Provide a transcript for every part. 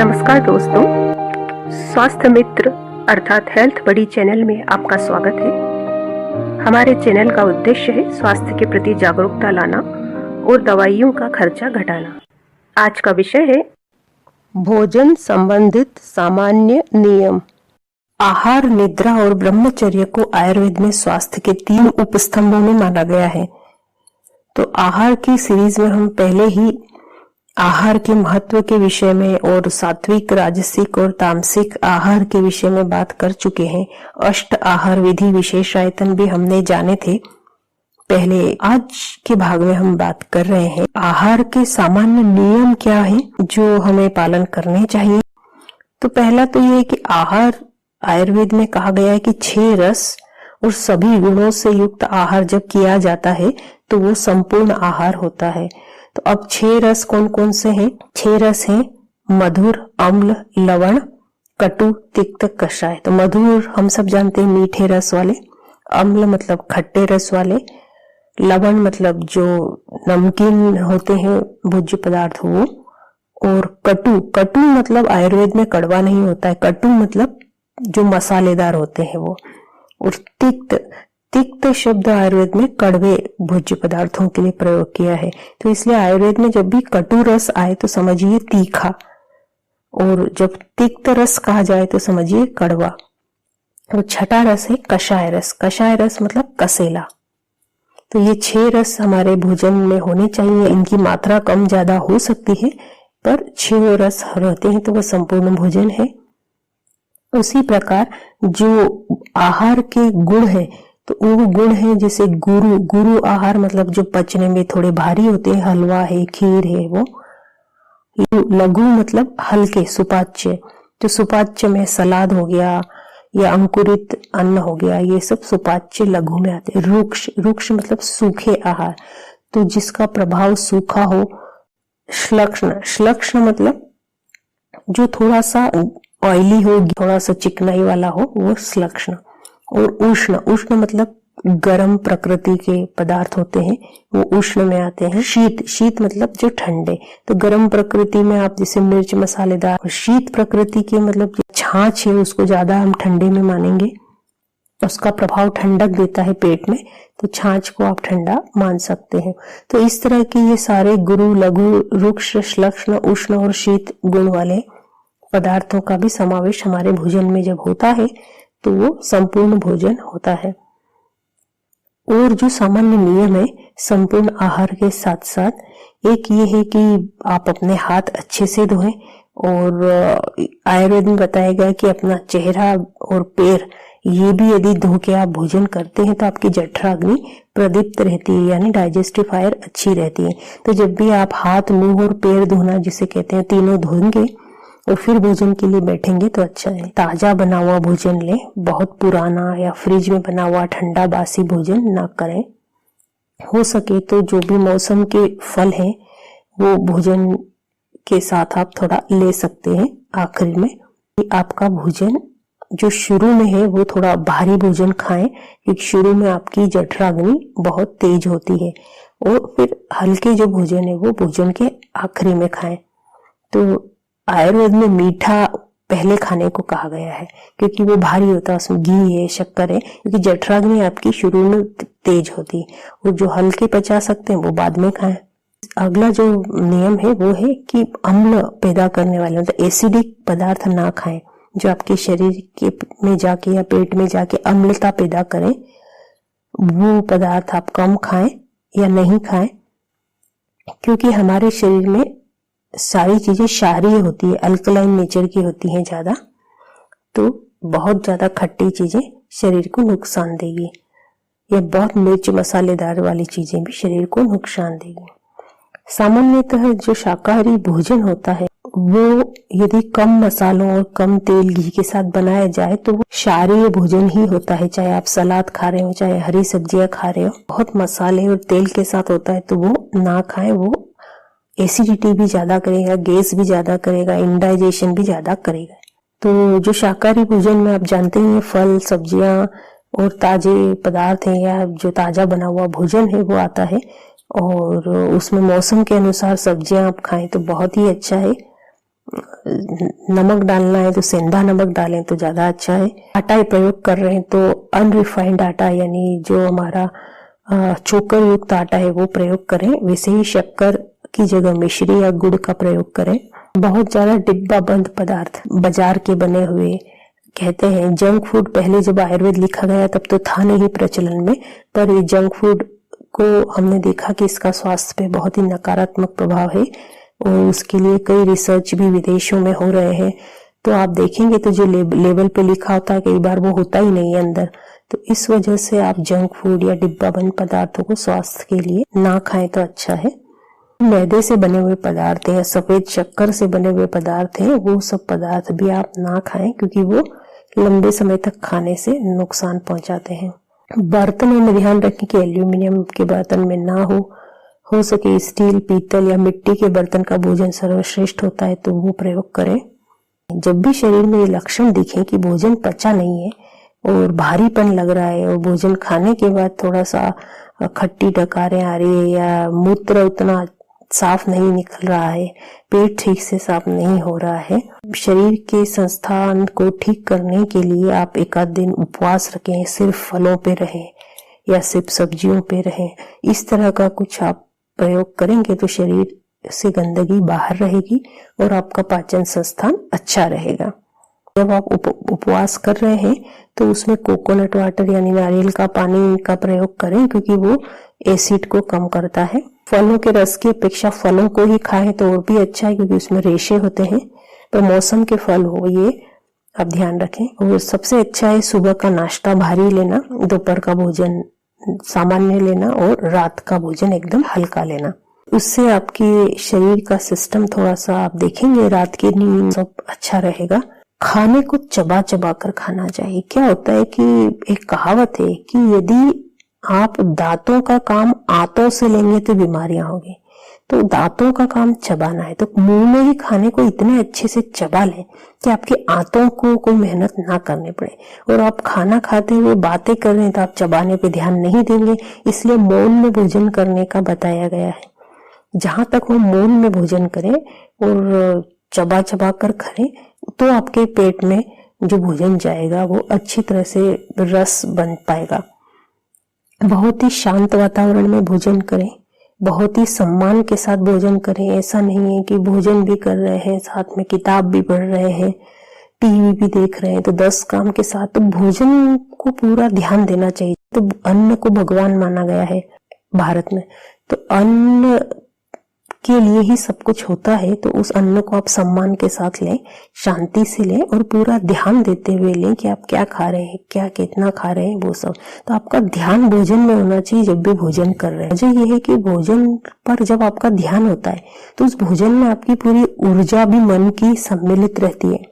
नमस्कार दोस्तों, स्वास्थ्य मित्र अर्थात हेल्थ बडी चैनल में आपका स्वागत है। हमारे चैनल का उद्देश्य है स्वास्थ्य के प्रति जागरूकता लाना और दवाइयों का खर्चा घटाना। आज का विषय है भोजन संबंधित सामान्य नियम। आहार, निद्रा और ब्रह्मचर्य को आयुर्वेद में स्वास्थ्य के 3 उपस्तंभों में माना गया है। तो आहार की सीरीज में हम पहले ही आहार के महत्व के विषय में और सात्विक, राजसिक और तामसिक आहार के विषय में बात कर चुके हैं। अष्ट आहार विधि विशेष आयतन भी हमने जाने थे पहले। आज के भाग में हम बात कर रहे हैं आहार के सामान्य नियम क्या है जो हमें पालन करने चाहिए। तो पहला तो ये है कि आहार, आयुर्वेद में कहा गया है कि 6 रस और सभी गुणों से युक्त आहार जब किया जाता है तो वो संपूर्ण आहार होता है। तो अब 6 रस कौन कौन से हैं? 6 रस हैं मधुर, अम्ल, लवण, कटु, तिक्त, कषाय। तो मधुर हम सब जानते हैं मीठे रस वाले, अम्ल मतलब खट्टे रस वाले, लवण मतलब जो नमकीन होते हैं भोज्य पदार्थ वो, और कटु, कटु मतलब आयुर्वेद में कड़वा नहीं होता है, कटु मतलब जो मसालेदार होते हैं वो, और तिक्त, तिक्त शब्द आयुर्वेद में कड़वे भोज्य पदार्थों के लिए प्रयोग किया है। तो इसलिए आयुर्वेद में जब भी कटु रस आए तो समझिए तीखा, और जब तिक्त रस कहा जाए तो समझिए कड़वा। और छठा रस है कषाय रस। कषाय रस मतलब कसेला। तो ये 6 रस हमारे भोजन में होने चाहिए। इनकी मात्रा कम ज्यादा हो सकती है पर 6 रस रहते हैं तो वह संपूर्ण भोजन है। उसी प्रकार जो आहार के गुण है तो वो गुण है जैसे गुरु, गुरु आहार मतलब जो पचने में थोड़े भारी होते हैं, हलवा है, खीर है वो। लघु मतलब हल्के, सुपाच्य, जो सुपाच्य में सलाद हो गया या अंकुरित अन्न हो गया, ये सब सुपाच्य लघु में आते हैं। रुक्ष, रुक्ष मतलब सूखे आहार, तो जिसका प्रभाव सूखा हो। श्लक्ष्ण, श्लक्ष्ण मतलब जो थोड़ा सा ऑयली हो, थोड़ा सा चिकनाई वाला हो, वो श्लक्ष्ण। और उष्ण, उष्ण मतलब गर्म प्रकृति के पदार्थ होते हैं वो उष्ण में आते हैं। शीत, शीत मतलब जो ठंडे, तो गर्म प्रकृति में आप जैसे मिर्च मसालेदार, और शीत प्रकृति के मतलब छाछ है उसको ज्यादा हम ठंडे में मानेंगे, उसका प्रभाव ठंडक देता है पेट में, तो छाछ को आप ठंडा मान सकते हैं। तो इस तरह के ये सारे गुरु, लघु, रुक्ष, श्लक्ष्ण, उष्ण और शीत गुण वाले पदार्थों का भी समावेश हमारे भोजन में जब होता है तो वो संपूर्ण भोजन होता है। और जो सामान्य नियम है संपूर्ण आहार के साथ साथ, एक ये है कि आप अपने हाथ अच्छे से धोएं, और आयुर्वेद में बताया गया कि अपना चेहरा और पैर ये भी यदि धो के आप भोजन करते हैं तो आपकी जठराग्नि प्रदीप्त रहती है, यानी डाइजेस्टिव फायर अच्छी रहती है। तो जब भी आप हाथ, मुंह और पैर धोना जिसे कहते हैं, तीनों धोएंगे और फिर भोजन के लिए बैठेंगे तो अच्छा है। ताजा बना हुआ भोजन लें, बहुत पुराना या फ्रिज में बना हुआ ठंडा बासी भोजन ना करें। हो सके तो जो भी मौसम के फल हैं वो भोजन के साथ आप थोड़ा ले सकते हैं आखिर में। आपका भोजन जो शुरू में है वो थोड़ा भारी भोजन खाएं, क्योंकि शुरू में आपकी जठराग्नि बहुत तेज होती है, और फिर हल्के जो भोजन है वो भोजन के आखिरी में खाएं। तो आयुर्वेद में मीठा पहले खाने को कहा गया है क्योंकि वो भारी होता है, उसमें घी है, शक्कर है, क्योंकि जठराग्नि आपकी शुरू में तेज होती है, और जो हल्के पचा सकते हैं वो बाद में खाएं। अगला जो नियम है वो है कि अम्ल पैदा करने वाले मतलब एसिडिक पदार्थ ना खाएं, जो आपके शरीर के में जाके या पेट में जाके अम्लता पैदा करें, वो पदार्थ आप कम खाएं या नहीं खाएं, क्योंकि हमारे शरीर में सारी चीजें क्षारीय होती है, अल्कलाइन नेचर की होती हैं ज्यादा, तो बहुत ज्यादा खट्टी चीजें शरीर को नुकसान देगी, या बहुत मिर्च मसालेदार वाली चीजें भी शरीर को नुकसान देगी। सामान्यतः जो शाकाहारी भोजन होता है वो यदि कम मसालों और कम तेल, घी के साथ बनाया जाए तो वो क्षारीय भोजन ही होता है। चाहे आप सलाद खा रहे हो, चाहे हरी सब्जियां खा रहे हो, बहुत मसाले और तेल के साथ होता है तो वो ना खाएं। वो एसिडिटी भी ज्यादा करेगा, गैस भी ज्यादा करेगा, इंडाइजेशन भी ज्यादा करेगा। तो जो शाकाहारी भोजन में आप जानते हैं फल, सब्जियां और ताजे पदार्थ हैं, या जो ताजा बना हुआ भोजन है वो आता है, और उसमें मौसम के अनुसार सब्जियां आप खाएं तो बहुत ही अच्छा है। नमक डालना है तो सेंधा नमक डालें तो ज़्यादा अच्छा है। आटा प्रयोग कर रहे हैं तो अनरिफाइंड आटा यानी जो हमारा चोकर युक्त आटा है वो प्रयोग करें। वैसे ही शक्कर की जगह मिश्री या गुड़ का प्रयोग करें। बहुत ज्यादा डिब्बा बंद पदार्थ, बाजार के बने हुए, कहते हैं जंक फूड, पहले जब आयुर्वेद लिखा गया तब तो था नहीं प्रचलन में, पर ये जंक फूड को हमने देखा कि इसका स्वास्थ्य पे बहुत ही नकारात्मक प्रभाव है और उसके लिए कई रिसर्च भी विदेशों में हो रहे हैं। तो आप देखेंगे तो जो लेबल पे लिखा होता है कई बार वो होता ही नहीं है अंदर। तो इस वजह से आप जंक फूड या डिब्बा बंद पदार्थों को स्वास्थ्य के लिए ना खाएं तो अच्छा है। मैदे से बने हुए पदार्थ या सफेद शक्कर से बने हुए पदार्थ हैं, वो सब पदार्थ भी आप ना खाएं क्योंकि वो लंबे समय तक खाने से नुकसान पहुंचाते हैं। बर्तनों में ध्यान रखें कि एल्यूमिनियम के बर्तन में ना हो सके स्टील, पीतल या मिट्टी के बर्तन का भोजन सर्वश्रेष्ठ होता है तो वो प्रयोग करें। जब भी शरीर में ये लक्षण दिखे कि भोजन पचा नहीं है और भारीपन लग रहा है और भोजन खाने के बाद थोड़ा सा खट्टी डकारें आ रही है या मूत्र उतना साफ नहीं निकल रहा है, पेट ठीक से साफ नहीं हो रहा है, शरीर के संस्थान को ठीक करने के लिए आप एक आध दिन उपवास रखें, सिर्फ फलों पे रहें या सिर्फ सब्जियों पे रहें। इस तरह का कुछ आप प्रयोग करेंगे तो शरीर से गंदगी बाहर रहेगी और आपका पाचन संस्थान अच्छा रहेगा। जब आप उपवास कर रहे हैं तो उसमें कोकोनट वाटर यानी नारियल का पानी का प्रयोग करें क्योंकि वो एसिड को कम करता है। फलों के रस की अपेक्षा फलों को ही खाएं तो और भी अच्छा है क्योंकि उसमें रेशे होते हैं। तो मौसम के फल हो ये आप ध्यान रखें। और सबसे अच्छा है सुबह का नाश्ता भारी लेना, दोपहर का भोजन सामान्य लेना और रात का भोजन एकदम हल्का लेना। उससे आपके शरीर का सिस्टम थोड़ा सा आप देखेंगे, रात की नींद सब अच्छा रहेगा। खाने को चबा चबा कर खाना चाहिए। क्या होता है कि एक कहावत है कि यदि आप दांतों का काम आंतों से लेंगे तो बीमारियां होगी, तो दांतों का काम चबाना है तो मुंह में ही खाने को इतने अच्छे से चबा लें कि आपके आंतों को कोई मेहनत ना करनी पड़े। और आप खाना खाते हुए बातें कर रहे हैं तो आप चबाने पे ध्यान नहीं देंगे, इसलिए मौन में भोजन करने का बताया गया है। जहां तक वो मौन में भोजन करें और चबा चबा कर खाएं तो आपके पेट में जो भोजन जाएगा वो अच्छी तरह से रस बन पाएगा। बहुत ही शांत वातावरण में भोजन करें, बहुत ही सम्मान के साथ भोजन करें। ऐसा नहीं है कि भोजन भी कर रहे हैं साथ में किताब भी पढ़ रहे हैं, टीवी भी देख रहे हैं, तो 10 काम के साथ तो भोजन को पूरा ध्यान देना चाहिए। तो अन्न को भगवान माना गया है भारत में, तो अन्न के लिए ही सब कुछ होता है। तो उस अन्न को आप सम्मान के साथ लें, शांति से लें और पूरा ध्यान देते हुए लें कि आप क्या खा रहे हैं, क्या कितना खा रहे हैं, वो सब। तो आपका ध्यान भोजन में होना चाहिए जब भी भोजन कर रहे हैं। वजह ये है कि भोजन पर जब आपका ध्यान होता है तो उस भोजन में आपकी पूरी ऊर्जा भी मन की सम्मिलित रहती है।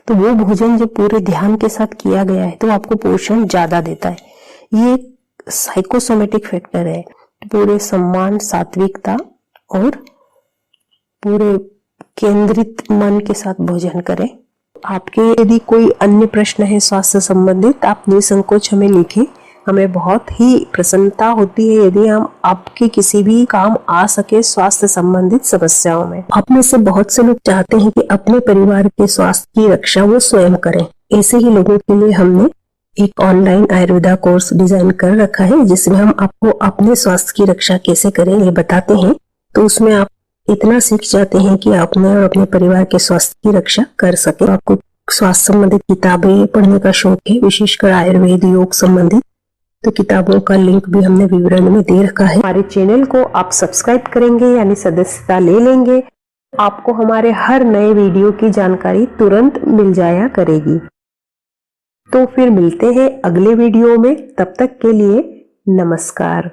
तो वो भोजन जब पूरे ध्यान के साथ किया गया है तो आपको पोषण ज्यादा देता है। ये साइकोसोमेटिक फैक्टर है। पूरे सम्मान, सात्विकता और पूरे केंद्रित मन के साथ भोजन करें। आपके यदि कोई अन्य प्रश्न है स्वास्थ्य संबंधित, आप निसंकोच हमें लिखें। हमें बहुत ही प्रसन्नता होती है यदि हम आपके किसी भी काम आ सके स्वास्थ्य संबंधित समस्याओं में। आप में से बहुत से लोग चाहते हैं कि अपने परिवार के स्वास्थ्य की रक्षा वो स्वयं करें। ऐसे ही लोगों के लिए हमने एक ऑनलाइन आयुर्वेदा कोर्स डिजाइन कर रखा है जिसमें हम आपको अपने स्वास्थ्य की रक्षा कैसे करें ये बताते हैं। तो उसमें आप इतना सीख जाते हैं कि आपने और अपने परिवार के स्वास्थ्य की रक्षा कर सके। आपको स्वास्थ्य संबंधित किताबें पढ़ने का शौक है, विशेषकर आयुर्वेद, योग संबंधित, तो किताबों का लिंक भी हमने विवरण में दे रखा है। हमारे चैनल को आप सब्सक्राइब करेंगे यानी सदस्यता ले लेंगे, आपको हमारे हर नए वीडियो की जानकारी तुरंत मिल जाया करेगी। तो फिर मिलते हैं अगले वीडियो में, तब तक के लिए नमस्कार।